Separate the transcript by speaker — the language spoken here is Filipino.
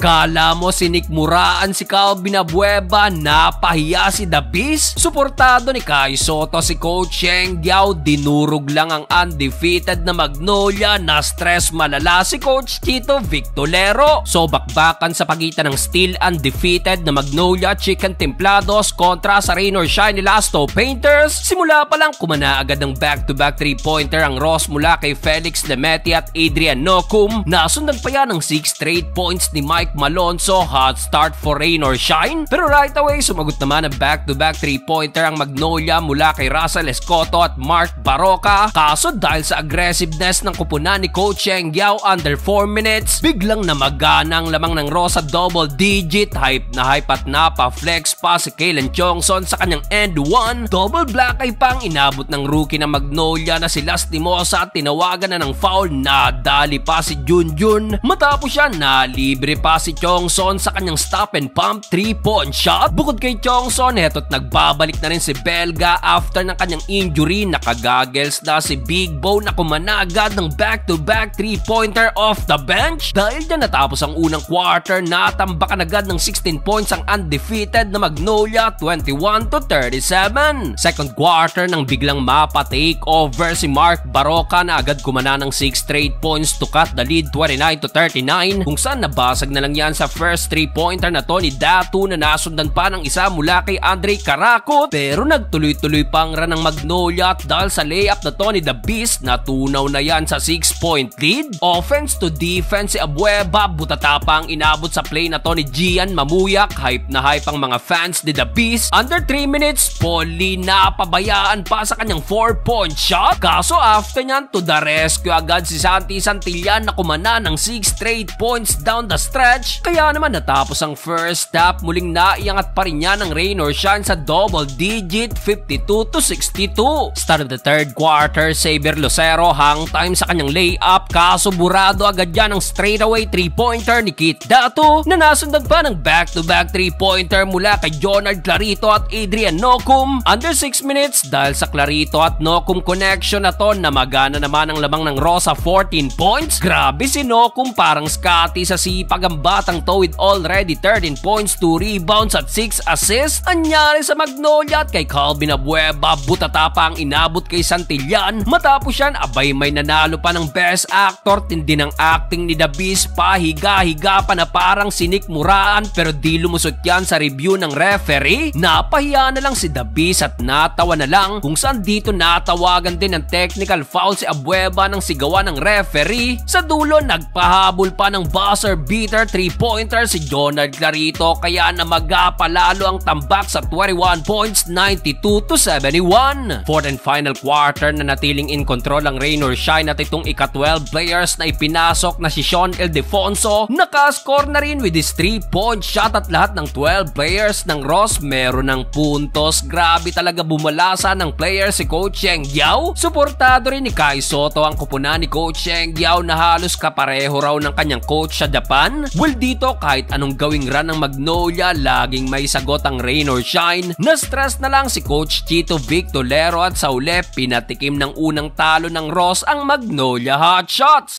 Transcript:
Speaker 1: Kala mo sinikmuraan si Calvin Abueva, napahiya si The Beast? Suportado ni Kai Sotto si Coach Cheng Giao, dinurog lang ang undefeated na Magnolia, na stress malala si Coach Chito Victolero. So bakbakan sa pagitan ng still undefeated na Magnolia Chicken Templados kontra sa rain or shine ni Lasto Painters. Simula pa lang kumana agad ng back-to-back 3-pointer ang Ross mula kay Felix Lemeti at Adrian Nocum. Nasundan pa yan ng 6 straight points ni Mike Malonzo, hot start for rain or shine. Pero right away sumagot naman ng back-to-back 3-pointer ang Magnolia mula kay Russell Escoto at Mark Baroka. Kaso dahil sa aggressiveness ng kupunan ni Coach Cheng Giao under 4 minutes, biglang namagana ang lamang ng Rosa double digit. Hype na hype at napa-flex pa si Kalen Chongson sa kanyang end 1. Double black eye pang inabot ng rookie ng Magnolia na si Lastimosa at tinawagan na ng foul. Nadali pa si Junjun. Matapos siya, nalibre pa si Chongson sa kanyang stop and pump 3-point shot. Bukod kay Chongson, heto't nagbabalik na rin si Belga after ng kanyang injury. Nakagagels na si Big Bo na kumanagad ng back-to-back 3-pointer off the bench. Dahil dyan natapos ang unang quarter, natambakan agad ng 16 points ang undefeated na Magnolia, 21-37. Second quarter nang biglang mapa-take over si Mark Baroka na agad kumana ng 6 straight points to cut the lead 29-39, kung saan nabasag na lang yan sa first 3-pointer na to ni Datu na nasundan pa ng isa mula kay Andre Karakot. Pero nagtuloy-tuloy pang run ng Magnolia at dahil sa layup na to ni The Beast, natunaw na yan sa 6-point lead. Offense to defense si Abueva, butata pa ang inabot sa play na to ni Gian Mamuyak. Hype na hype ang mga fans ni The Beast. Under 3 minutes, Polly napabayaan pa sa kanyang 4-point shot. Kaso after nyan, to the rescue agad si Santi Santillan na kumana ng 6 straight points down the stretch. Kaya naman natapos ang first half, muling naiangat pa rin niya ng rain or shine sa double digit, 52-62. Start of the third quarter, Xavier Lucero hang time sa kanyang layup, kaso burado agad yan ng straightaway 3-pointer ni Kit Datu na nasundan pa ng back-to-back 3-pointer mula kay Jonard Clarito at Adrian Nocum. Under 6 minutes, dahil sa Clarito at Nocum connection na to, namagana naman ang lamang ng Rosa 14 points. Grabe si Nocum, parang Scotty sa sipag ang batang to with already 13 points, 2 rebounds at 6 assists. Anyari sa Magnolia at kay Calvin Abueva, butata pa ang inabot kay Santillan. Matapos yan, abay may nanalo pa ng best actor. Tindi ng acting ni The Beast, pahiga-higa pa na parang sinikmuraan, pero di lumusot yan sa review ng referee. Napahiya na lang si The Beast at natawa na lang, kung saan dito natawagan din ng technical foul si Abueva ng sigawan ng referee. Sa dulo, nagpahabol pa ng buzzer beater 3-pointer si Jonard Clarito, kaya namaga palalo ang tambak sa 21 points, 92-71. Fourth and final quarter na natiling in control ang rain or shine at itong ika-12 players na ipinasok na si Sean Ildefonso. Nakascore na rin with his 3-point shot at lahat ng 12 players ng Ross meron ng puntos. Grabe talaga bumalasa ng player si Coach Cheng Giao. Suportado rin ni Kai Sotto ang kupunan ni Coach Cheng Giao na halos kapareho raw ng kanyang coach sa Japan. Well, dito kahit anong gawing run ng Magnolia, laging may sagot ang rain or shine. Na-stress na lang si Coach Chito Victolero at sa uli pinatikim ng unang talo ng Ross ang Magnolia Hotshots.